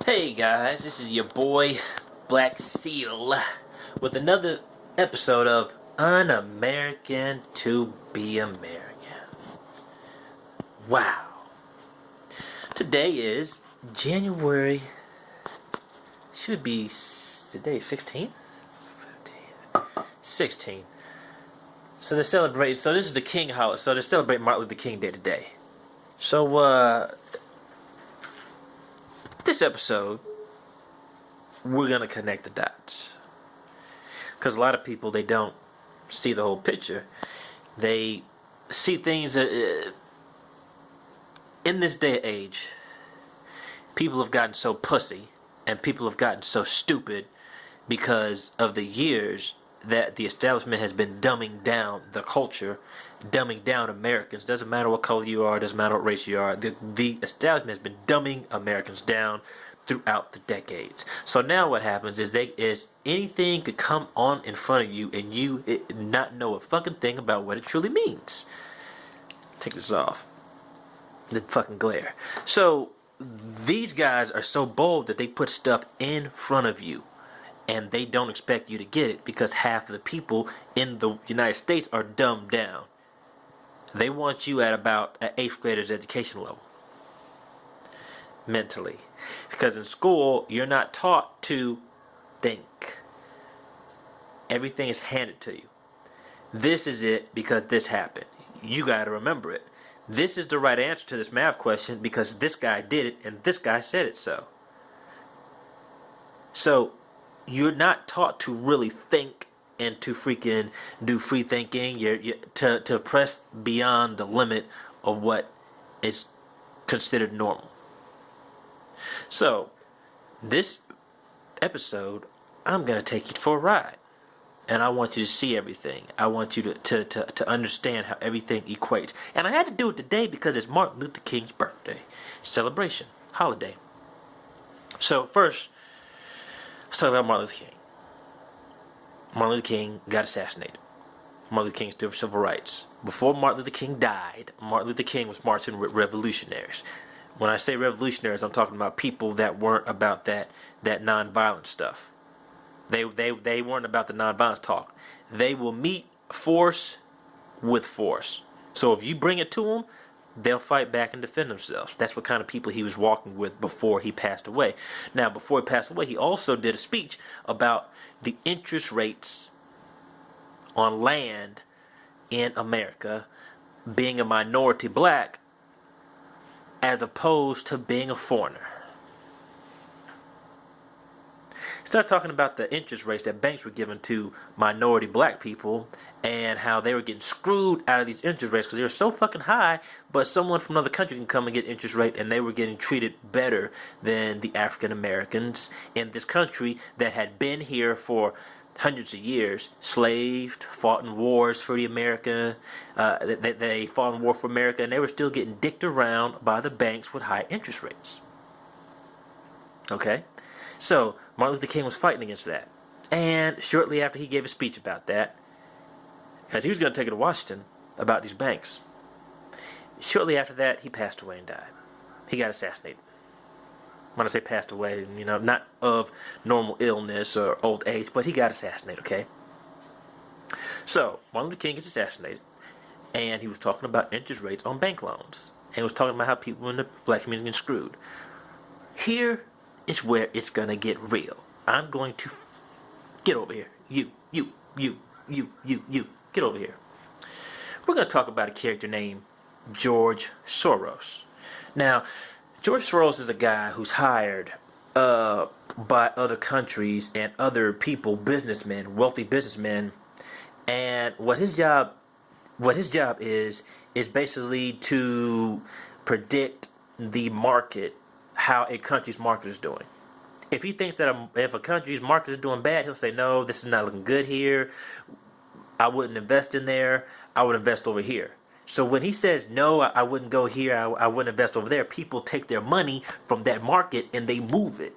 Hey guys, this is your boy Black Seal with another episode of Un-American to Be American. Wow. Today is January, should be today 16th? 16th. So this is the King holiday, so they celebrate Martin Luther King Day today. So this episode, we're going to connect the dots. Because a lot of people, they don't see the whole picture. They see things that, in this day and age, people have gotten so pussy and people have gotten so stupid because of the years that the establishment has been dumbing down the culture, dumbing down Americans. Doesn't matter what color you are, doesn't matter what race you are. The establishment has been dumbing Americans down throughout the decades. So now what happens is anything could come on in front of you and you not know a fucking thing about what it truly means. Take this off. The fucking glare. So these guys are so bold that they put stuff in front of you. And they don't expect you to get it because half of the people in the United States are dumbed down. They want you at about an 8th grader's education level. Mentally. Because in school, you're not taught to think. Everything is handed to you. This is it because this happened. You got to remember it. This is the right answer to this math question because this guy did it and this guy said it so. So, you're not taught to really think and to freaking do free thinking. To press beyond the limit of what is considered normal. So, this episode, I'm going to take you for a ride. And I want you to see everything. I want you to understand how everything equates. And I had to do it today because it's Martin Luther King's birthday. Celebration. Holiday. So, first, let's talk about Martin Luther King. Martin Luther King got assassinated. Martin Luther King stood for civil rights. Before Martin Luther King died, Martin Luther King was marching with revolutionaries. When I say revolutionaries, I'm talking about people that weren't about that nonviolent stuff. They weren't about the nonviolence talk. They will meet force with force. So if you bring it to them, they'll fight back and defend themselves. That's what kind of people he was walking with before he passed away. Now, before he passed away, he also did a speech about the interest rates on land in America, being a minority black, as opposed to being a foreigner. Start talking about the interest rates that banks were giving to minority black people and how they were getting screwed out of these interest rates because they were so fucking high, but someone from another country can come and get interest rate and they were getting treated better than the African Americans in this country that had been here for hundreds of years, slaved, fought in wars for the America, they fought in war for America, and they were still getting dicked around by the banks with high interest rates. Okay? So, Martin Luther King was fighting against that. And shortly after he gave a speech about that, because he was going to take it to Washington about these banks. Shortly after that, he passed away and died. He got assassinated. When I say passed away, not of normal illness or old age, but he got assassinated, okay? So, Martin Luther King gets assassinated, and he was talking about interest rates on bank loans. And he was talking about how people in the black community get screwed. Here is where it's going to get real. I'm going to get over here. You. Get over here. We're going to talk about a character named George Soros. Now, George Soros is a guy who's hired by other countries and other people, businessmen, wealthy businessmen, and what his job is basically to predict the market, how a country's market is doing. If he thinks that if a country's market is doing bad, he'll say, no, this is not looking good here. I wouldn't invest in there. I would invest over here. So when he says, no, I wouldn't go here, I wouldn't invest over there, people take their money from that market and they move it.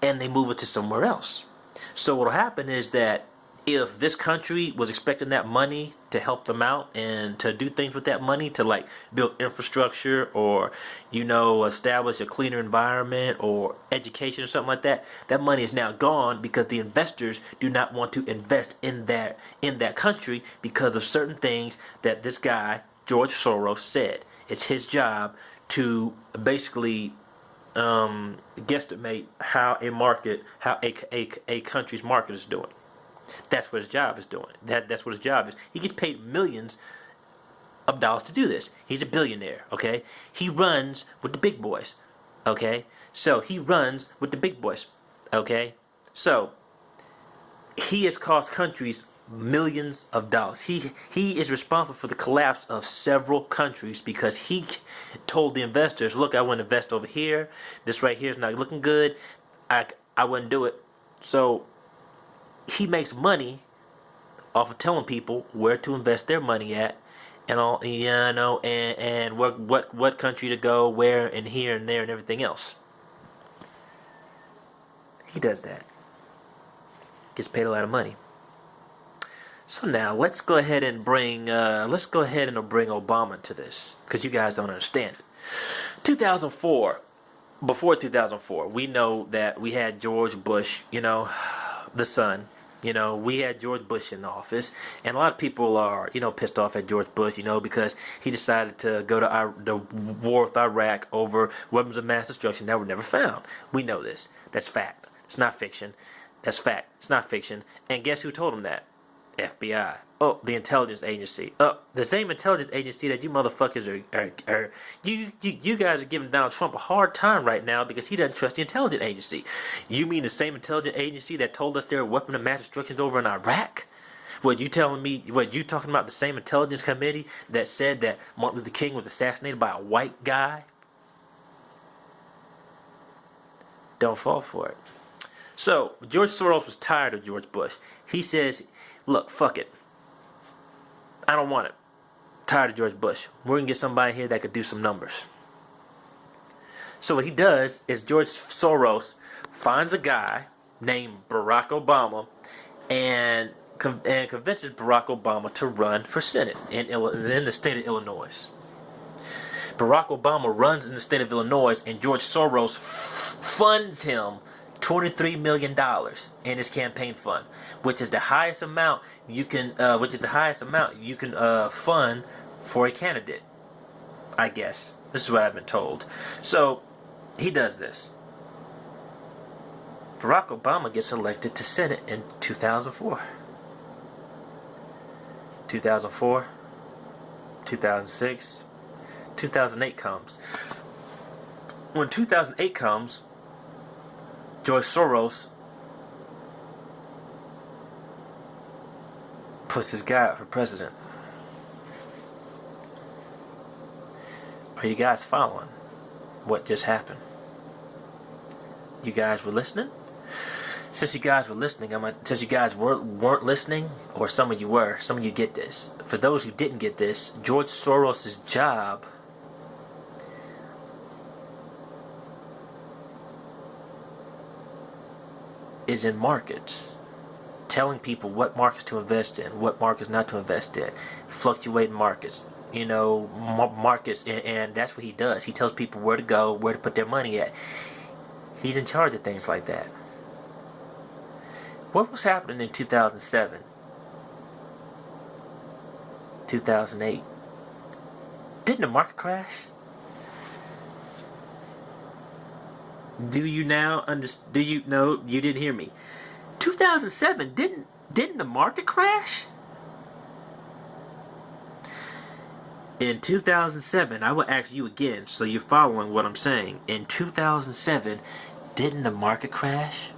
And they move it to somewhere else. So what will happen is that if this country was expecting that money to help them out and to do things with that money to like build infrastructure or establish a cleaner environment or education or something like that, that money is now gone because the investors do not want to invest in that country because of certain things that this guy George Soros said. It's his job to basically guesstimate how a country's market is doing. That's what his job is doing. That's what his job is. He gets paid millions of dollars to do this. He's a billionaire, okay? He runs with the big boys, okay? So he runs with the big boys, okay? So he has cost countries millions of dollars. He is responsible for the collapse of several countries because he told the investors, look, I want to invest over here. This right here is not looking good. I wouldn't do it. So he makes money off of telling people where to invest their money at and all, and what country to go, where and here and there and everything else. He does that. Gets paid a lot of money. So now let's go ahead and bring Obama to this because you guys don't understand it. 2004, before 2004, we know that we had George Bush, the son. We had George Bush in office, and a lot of people are, pissed off at George Bush, because he decided to go to the war with Iraq over weapons of mass destruction that were never found. We know this. That's fact. It's not fiction. That's fact. It's not fiction. And guess who told him that? FBI. Oh, the intelligence agency. Oh, the same intelligence agency that you motherfuckers are you guys are giving Donald Trump a hard time right now because he doesn't trust the intelligence agency. You mean the same intelligence agency that told us there were weapons of mass destruction over in Iraq? What you telling me? What you talking about? The same intelligence committee that said that Martin Luther King was assassinated by a white guy? Don't fall for it. So George Soros was tired of George Bush. He says, look, fuck it. I don't want it. Tired of George Bush. We're going to get somebody here that could do some numbers. So what he does is George Soros finds a guy named Barack Obama and convinces Barack Obama to run for Senate in the state of Illinois. Barack Obama runs in the state of Illinois and George Soros funds him $23 million in his campaign fund, which is the highest amount you can fund for a candidate. I guess this is what I've been told. So he does this. Barack Obama gets elected to Senate in 2004. 2004, 2006, 2008 comes. When 2008 comes, George Soros puts his guy up for president. Are you guys following what just happened? You guys were listening? Since you guys were listening, since you guys weren't listening, or some of you get this. For those who didn't get this, George Soros' job is in markets, telling people what markets to invest in, what markets not to invest in, fluctuating markets, markets, and that's what he does. He tells people where to go, where to put their money at. He's in charge of things like that. What was happening in 2007, 2008? Didn't the market crash? Do you now understand? Do you know? You didn't hear me. 2007 didn't the market crash? In 2007, I will ask you again, so you're following what I'm saying. In 2007, didn't the market crash?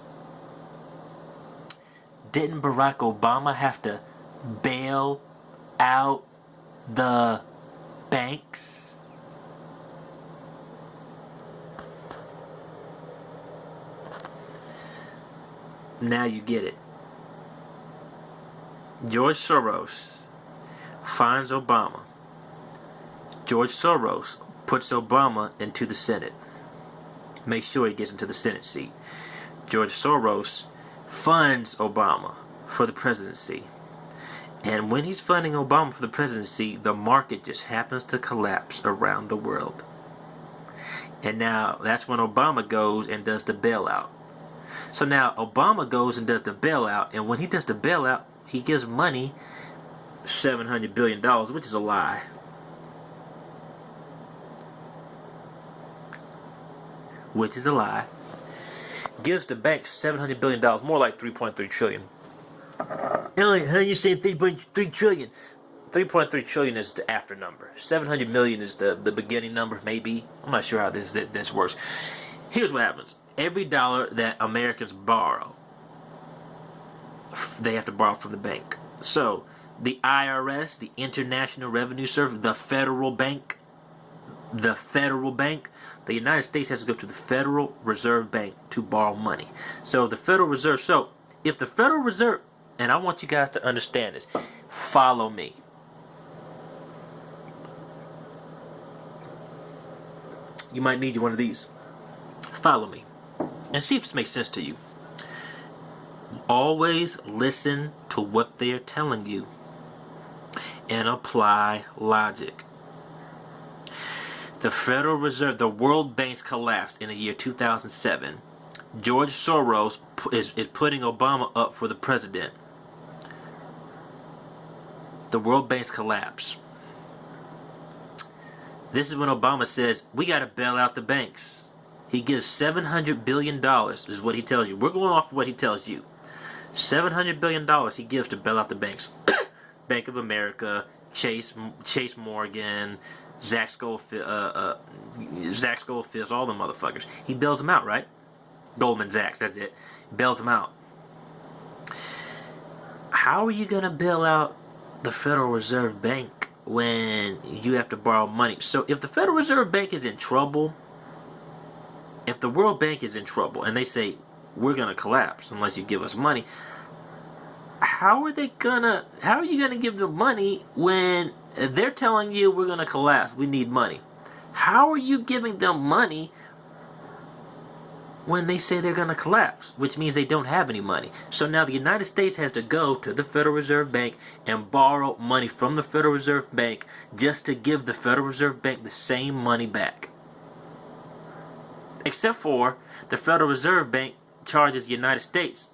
Didn't Barack Obama have to bail out the banks? Now you get it. George Soros finds Obama. George Soros puts Obama into the Senate. Makes sure he gets into the Senate seat. George Soros funds Obama. for the presidency. And when he's funding Obama for the presidency, the market just happens to collapse around the world. And now that's when Obama goes and does the bailout. So now Obama goes and does the bailout, and when he does the bailout, he gives money, $700 billion, which is a lie. Which is a lie. Gives the banks $700 billion, more like $3.3 trillion. How you saying $3.3 trillion? 3.3 trillion is the after number. 700 million is the beginning number, maybe. I'm not sure how this works. Here's what happens. Every dollar that Americans borrow, they have to borrow from the bank. So, the IRS, the International Revenue Service, the Federal Bank, the United States has to go to the Federal Reserve Bank to borrow money. So, the Federal Reserve, if the Federal Reserve, and I want you guys to understand this, follow me. You might need one of these. Follow me. And see if this makes sense to you. Always listen to what they are telling you. And apply logic. The Federal Reserve, the World Bank's collapsed in the year 2007. George Soros is putting Obama up for the president. The World Bank's collapse. This is when Obama says, we got to bail out the banks. He gives $700 billion, is what he tells you. We're going off of what he tells you. $700 billion he gives to bail out the banks. Bank of America, Chase Morgan, Zach Schofield, all the motherfuckers. He bails them out, right? Goldman Sachs, that's it. Bails them out. How are you going to bail out the Federal Reserve Bank when you have to borrow money? So if the Federal Reserve Bank is in trouble, if the World Bank is in trouble and they say, we're going to collapse unless you give us money, how are you going to give them money when they're telling you we're going to collapse, we need money? How are you giving them money when they say they're going to collapse, which means they don't have any money? So now the United States has to go to the Federal Reserve Bank and borrow money from the Federal Reserve Bank just to give the Federal Reserve Bank the same money back. Except for the Federal Reserve Bank charges the United States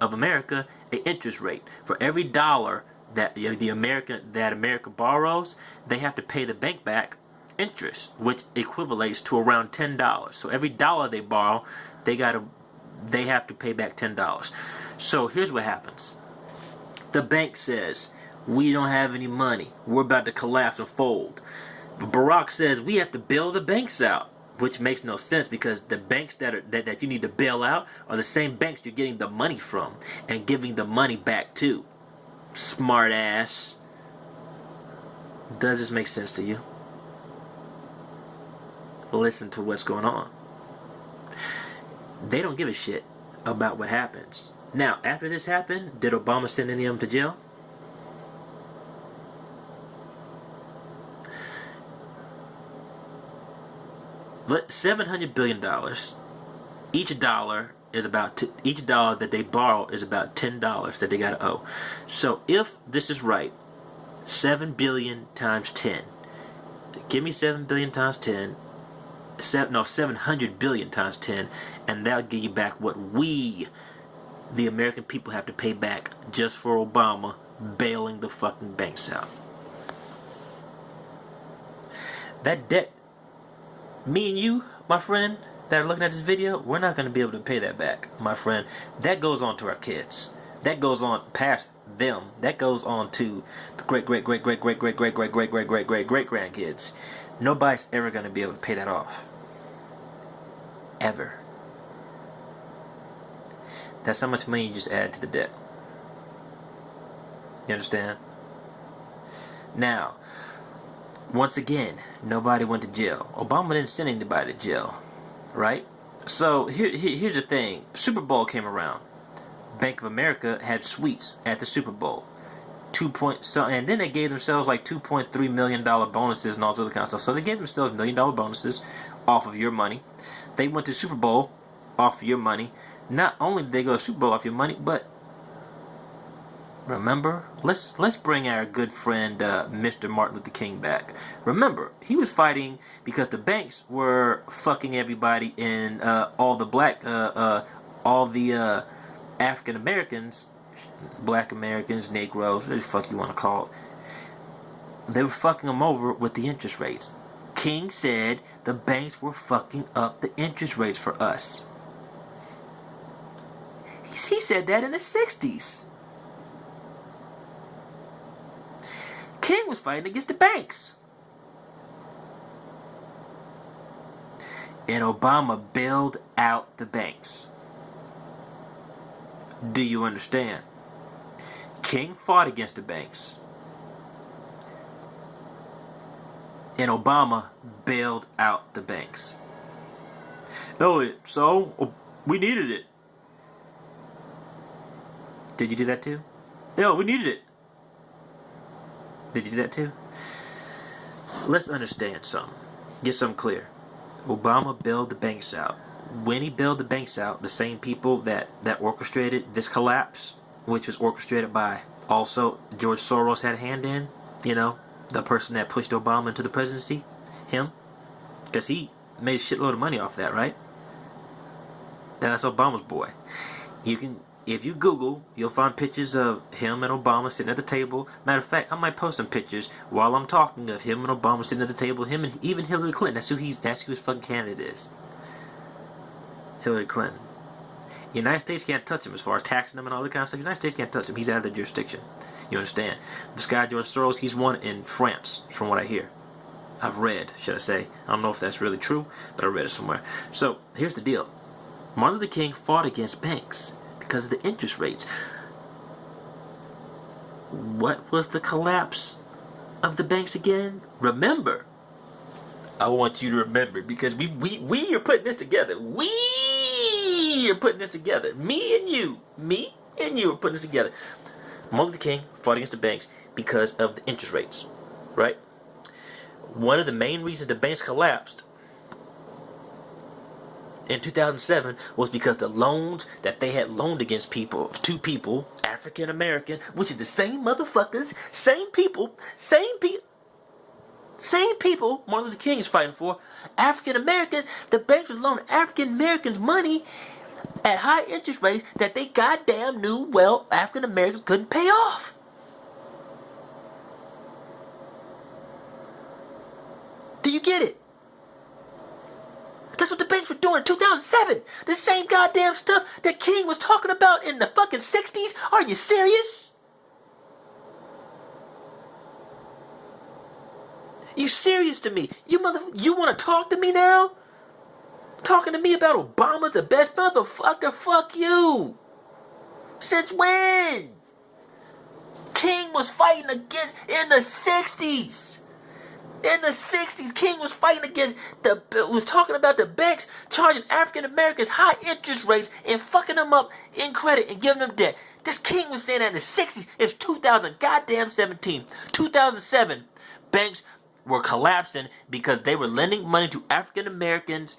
of America an interest rate. For every dollar that America borrows, they have to pay the bank back interest, which equivalates to around $10. So every dollar they borrow, they have to pay back $10. So here's what happens. The bank says, we don't have any money. We're about to collapse and fold. Barack says, we have to bail the banks out, which makes no sense because the banks that you need to bail out are the same banks you're getting the money from and giving the money back to. Smart ass. Does this make sense to you? Listen to what's going on. They don't give a shit about what happens. Now, after this happened, did Obama send any of them to jail? But $700 billion. Each dollar that they borrow is about $10 that they gotta owe. So if this is right, 7 billion times 10. Give me 7 billion times 10. 700 billion times 10, and that'll give you back what we, the American people, have to pay back just for Obama bailing the fucking banks out. That debt, me and you, my friend, that are looking at this video, we're not going to be able to pay that back, my friend. That goes on to our kids. That goes on past them. That goes on to the great grandkids. Nobody's ever going to be able to pay that off. Ever. That's how much money you just add to the debt. You understand? Now, once again, nobody went to jail. Obama didn't send anybody to jail. Right? So, here's the thing. Super Bowl came around. Bank of America had suites at the Super Bowl. And then they gave themselves like $2.3 million bonuses and all this other kind of stuff. So they gave themselves $1 million bonuses off of your money. They went to Super Bowl off of your money. Not only did they go to Super Bowl off your money, but Remember? Let's bring our good friend Mr. Martin Luther King back. Remember, he was fighting because the banks were fucking everybody, and all the African Americans, Black Americans, Negroes, whatever the fuck you want to call it, they were fucking them over with the interest rates. King said the banks were fucking up the interest rates for us. He said that in the 60s. King was fighting against the banks. And Obama bailed out the banks. Do you understand? King fought against the banks. And Obama bailed out the banks. No, so we needed it. Did you do that too? No, we needed it. Did you do that too? Let's understand something. Get something clear. Obama bailed the banks out. When he bailed the banks out, the same people that orchestrated this collapse, which was orchestrated by also George Soros had a hand in, the person that pushed Obama into the presidency, him, because he made a shitload of money off that, right? That's Obama's boy. If you Google, you'll find pictures of him and Obama sitting at the table. Matter of fact, I might post some pictures while I'm talking of him and Obama sitting at the table. Him and even Hillary Clinton. That's who his fucking candidate is. Hillary Clinton. The United States can't touch him as far as taxing him and all that kind of stuff. The United States can't touch him. He's out of their jurisdiction. You understand? This guy George Soros, he's won in France, from what I hear. I've read, should I say. I don't know if that's really true, but I read it somewhere. So here's the deal. Martin Luther King fought against banks because of the interest rates. What was the collapse of the banks again? Remember. I want you to remember, because we are putting this together. We are putting this together. Me and you are putting this together. Martin Luther King fought against the banks because of the interest rates, right? One of the main reasons the banks collapsed in 2007 was because the loans that they had loaned against people, to people, African American, which is the same motherfuckers, same people Martin Luther King is fighting for, African Americans. The banks were loaning African Americans money at high interest rates that they goddamn knew well African Americans couldn't pay off. Do you get it? That's what the banks were doing in 2007. The same goddamn stuff that King was talking about in the fucking 60s. Are you serious? You serious to me? You want to talk to me now? Talking to me about Obama's the best motherfucker? Fuck you. Since when? King was fighting against in the 60s. In the 60s, King was fighting against was talking about the banks charging African Americans high interest rates and fucking them up in credit and giving them debt. This King was saying that in the 60s. It's 2017. 2007, banks were collapsing because they were lending money to African Americans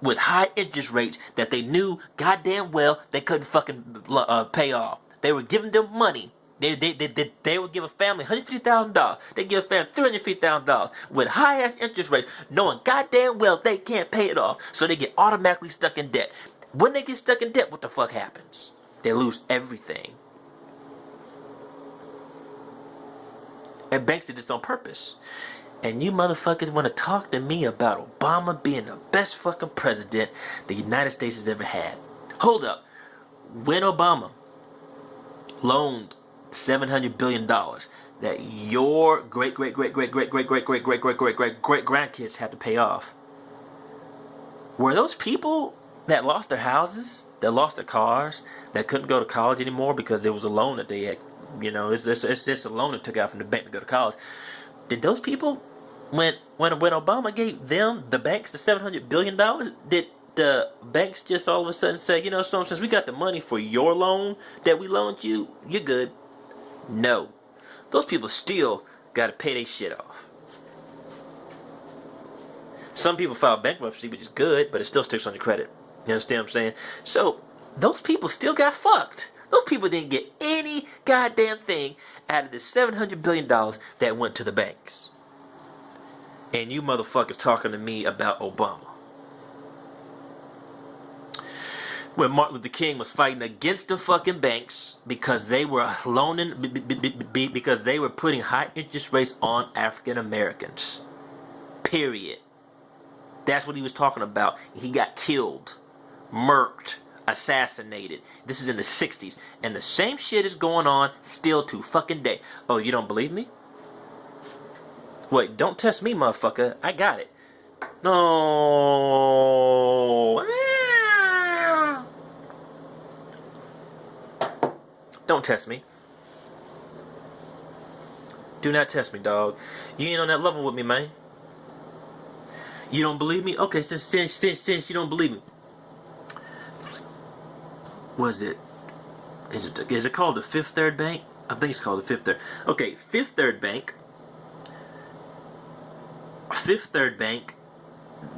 with high interest rates that they knew goddamn well they couldn't fucking pay off. They were giving them money. They would give a family $150,000. They give a family $350,000 with high ass interest rates, knowing goddamn well they can't pay it off. So they get automatically stuck in debt. When they get stuck in debt, what the fuck happens? They lose everything. And banks did this on purpose. And you motherfuckers want to talk to me about Obama being the best fucking president the United States has ever had. Hold up. When Obama loaned $700 billion that your great grandkids have to pay off, were those people that lost their houses, that lost their cars, that couldn't go to college anymore because there was a loan that they had, it's just a loan that took out from the bank to go to college? Did those people, when Obama gave them, the banks, the $700 billion, did the banks just all of a sudden say, since we got the money for your loan that we loaned you, you're good? No. Those people still got to pay their shit off. Some people file bankruptcy, which is good, but it still sticks on your credit. You understand what I'm saying? So, those people still got fucked. Those people didn't get any goddamn thing out of the $700 billion that went to the banks. And you motherfuckers talking to me about Obama. When Martin Luther King was fighting against the fucking banks because they were loaning, because they were putting high interest rates on African Americans. Period. That's what he was talking about. He got killed, murked, assassinated. This is in the 60s. And the same shit is going on still to fucking day. Oh, you don't believe me? Wait, don't test me, motherfucker. I got it. No. Don't test me. Do not test me, dog. You ain't on that level with me, man. You don't believe me? Okay, since you don't believe me. What is it? Is it called the Fifth Third Bank? I think it's called the Fifth Third. Okay, Fifth Third Bank. Fifth Third Bank.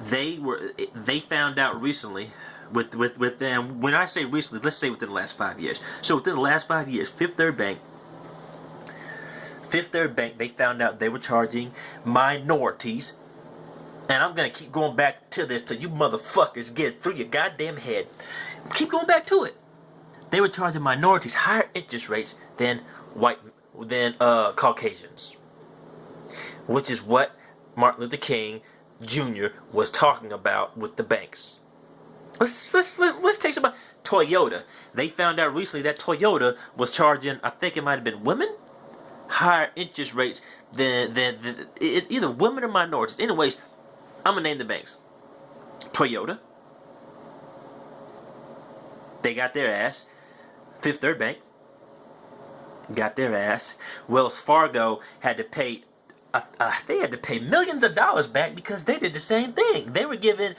They found out recently with them. When I say recently, let's say within the last 5 years. So within the last 5 years, Fifth Third Bank, they found out they were charging minorities. And I'm going to keep going back to this till you motherfuckers get it through your goddamn head. Keep going back to it. They were charging minorities higher interest rates than Caucasians. Which is what Martin Luther King Jr. was talking about with the banks. Let's take some about Toyota. They found out recently that Toyota was charging, I think it might have been women, higher interest rates than either women or minorities. Anyways, I'm going to name the banks. Toyota. They got their ass. Fifth Third Bank. Got their ass. Wells Fargo had to pay, they had to pay millions of dollars back because they did the same thing. They were giving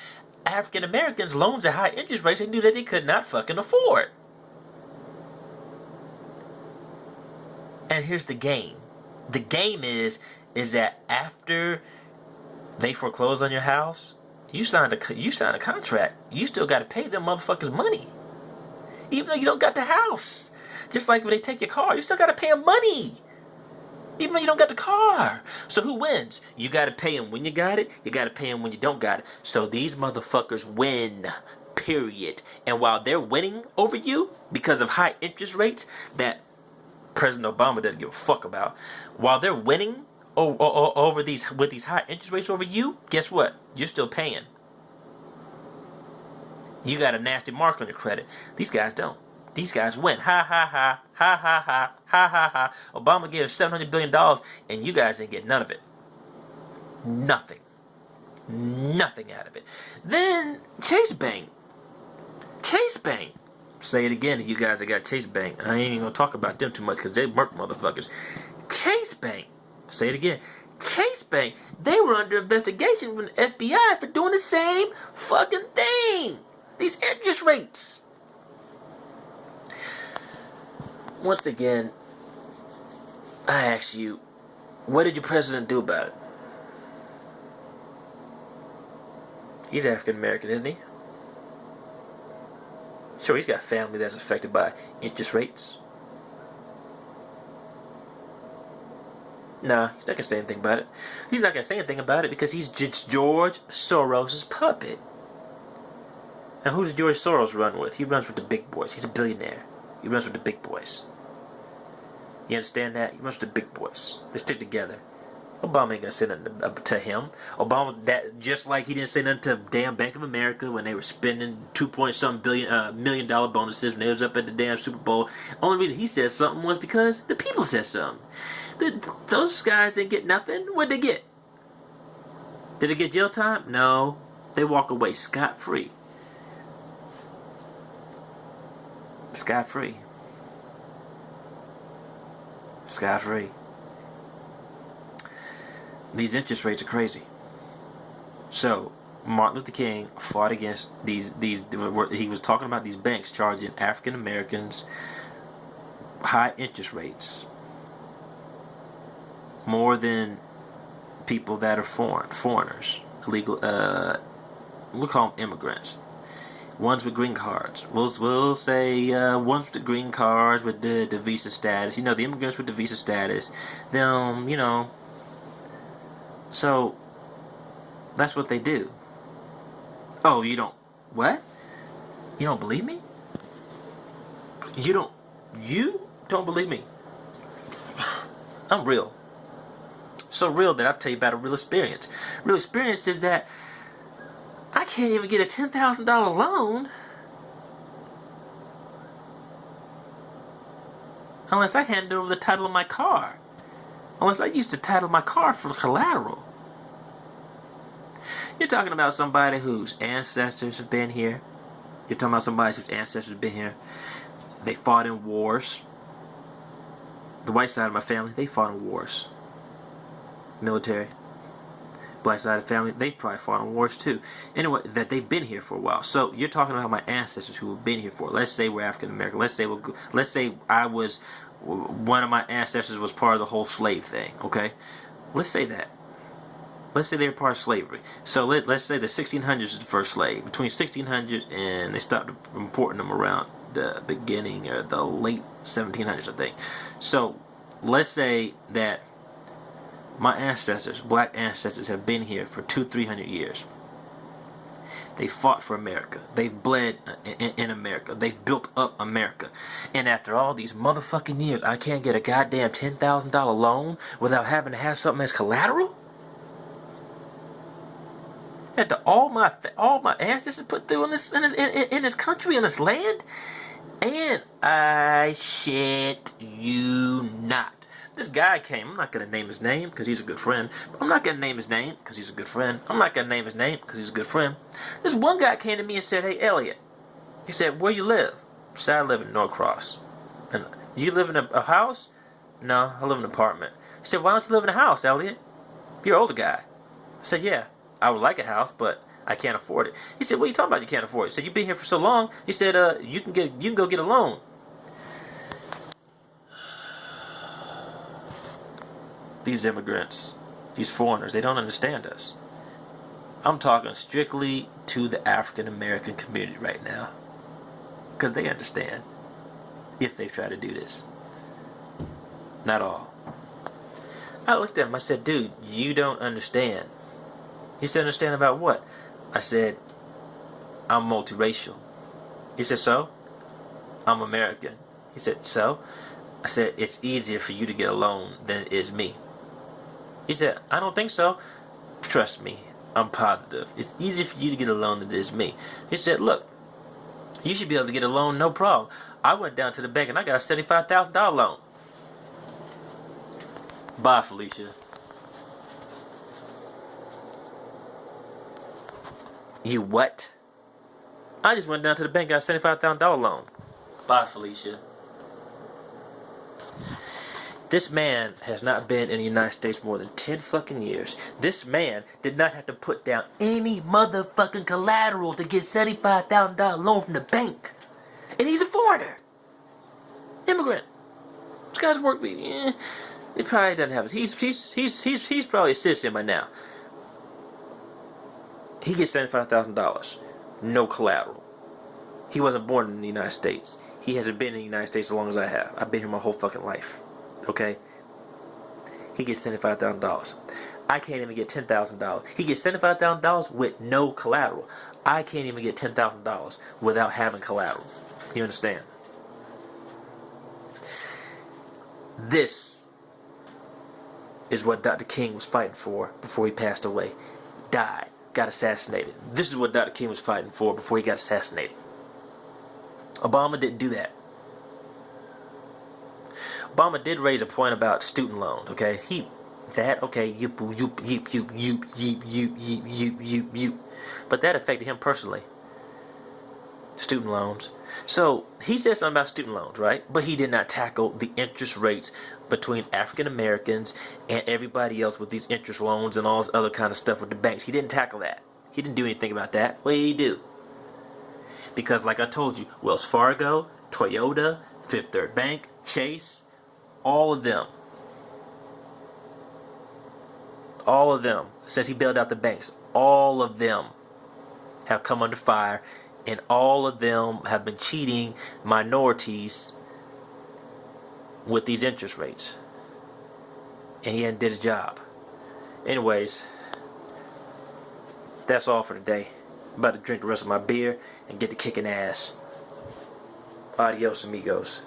African Americans loans at high interest rates they knew that they could not fucking afford. And here's the game. The game is that after they foreclose on your house, you signed a contract. You still got to pay them motherfuckers money, even though you don't got the house. Just like when they take your car, you still got to pay them money, even though you don't got the car. So who wins? You got to pay them when you got it. You got to pay them when you don't got it. So these motherfuckers win. Period. And while they're winning over you because of high interest rates that President Obama doesn't give a fuck about, while they're winning over these high interest rates over you, guess what? You're still paying. You got a nasty mark on your credit. These guys don't. These guys win. Ha ha ha ha ha ha ha ha ha. Obama gave $700 billion and you guys didn't get none of it. Nothing. Nothing out of it. Then Chase Bank. Say it again, you guys that got Chase Bank. I ain't even gonna talk about them too much because they murk motherfuckers. Chase Bank. Say it again. Chase Bank. They were under investigation from the FBI for doing the same fucking thing. These interest rates. Once again, I ask you, what did your president do about it? He's African American, isn't he? Sure, he's got family that's affected by interest rates. Nah, he's not gonna say anything about it. He's not gonna say anything about it because he's just George Soros' puppet. And who does George Soros run with? He runs with the big boys. He's a billionaire. He runs with the big boys. You understand that? He runs with the big boys. They stick together. Obama ain't gonna say nothing to him. Obama, that just like he didn't say nothing to damn Bank of America when they were spending $2.some million bonuses when they was up at the damn Super Bowl. Only reason he said something was because the people said something. Those guys didn't get nothing. What'd they get? Did they get jail time? No. They walk away scot-free. Scot-free. Scot-free. These interest rates are crazy. So, Martin Luther King fought against these. He was talking about these banks charging African Americans high interest rates more than people that are foreigners, illegal. We'll call them immigrants. ones with green cards. We'll say ones with the green cards with the visa status. You know, the immigrants with the visa status. Them, you know. So that's what they do. Oh, you don't what? You don't believe me? You don't believe me. I'm real. So real that I'll tell you about a real experience. Real experience is that I can't even get a $10,000 loan unless I hand over the title of my car. Unless I use the title of my car for collateral. You're talking about somebody whose ancestors have been here. You're talking about somebody whose ancestors have been here. They fought in wars. The white side of my family, they fought in wars. Military. Black side of the family, they probably fought in wars too. Anyway, that they've been here for a while. So you're talking about my ancestors who have been here for. Let's say we're African American. Let's say I was one of my ancestors was part of the whole slave thing. Okay, let's say that. Let's say they were part of slavery. So let's say the 1600s is the first slave. Between 1600s and they stopped importing them around the beginning or the late 1700s, I think. So let's say that my ancestors, black ancestors, have been here for 200-300 years. They fought for America. They've bled in America. They've built up America. And after all these motherfucking years, I can't get a goddamn $10,000 loan without having to have something as collateral? After all my ancestors put through in this country, in this land? And I shit you not. This guy came. I'm not going to name his name because he's a good friend. I'm not going to name his name because he's a good friend. I'm not going to name his name because he's a good friend. This one guy came to me and said, "Hey, Elliot." He said, "Where you live?" I said, "I live in Norcross." And you live in a house? No, I live in an apartment. He said, "Why don't you live in a house, Elliot? You're an older guy." I said, "Yeah, I would like a house, but I can't afford it." He said, "What are you talking about? You can't afford it?" He said, "You've been here for so long." He said, "You can go get a loan." These immigrants, these foreigners, they don't understand us. I'm talking strictly to the African American community right now, because they understand if they try to do this. Not all. I looked at him. I said, "Dude, you don't understand." He said, "Understand about what?" I said, "I'm multiracial." He said, "So?" "I'm American." He said, "So?" I said, "It's easier for you to get a loan than it is me." He said, "I don't think so." "Trust me, I'm positive. It's easier for you to get a loan than it is me." He said, "Look, you should be able to get a loan, no problem." I went down to the bank and I got a $75,000 loan. Bye, Felicia. You what? I just went down to the bank and got a $75,000 loan. Bye, Felicia. This man has not been in the United States more than 10 fucking years. This man did not have to put down any motherfucking collateral to get $75,000 loan from the bank. And he's a foreigner. Immigrant. This guy's work, he probably doesn't have it. He's probably a citizen by now. He gets $75,000. No collateral. He wasn't born in the United States. He hasn't been in the United States as long as I have. I've been here my whole fucking life. Okay? He gets $75,000. I can't even get $10,000. He gets $75,000 with no collateral. I can't even get $10,000 without having collateral. You understand? This is what Dr. King was fighting for before he passed away. Died. Got assassinated. This is what Dr. King was fighting for before he got assassinated. Obama didn't do that. Obama did raise a point about student loans, okay? But that affected him personally. Student loans. So he said something about student loans, right? But he did not tackle the interest rates between African Americans and everybody else with these interest loans and all this other kind of stuff with the banks. He didn't tackle that. He didn't do anything about that. What did he do? Because like I told you, Wells Fargo, Toyota, Fifth Third Bank, Chase, all of them, since he bailed out the banks, all of them have come under fire and all of them have been cheating minorities with these interest rates, and he hadn't did his job. Anyways, that's all for today. I'm about to drink the rest of my beer and get to kicking ass. Adios, amigos.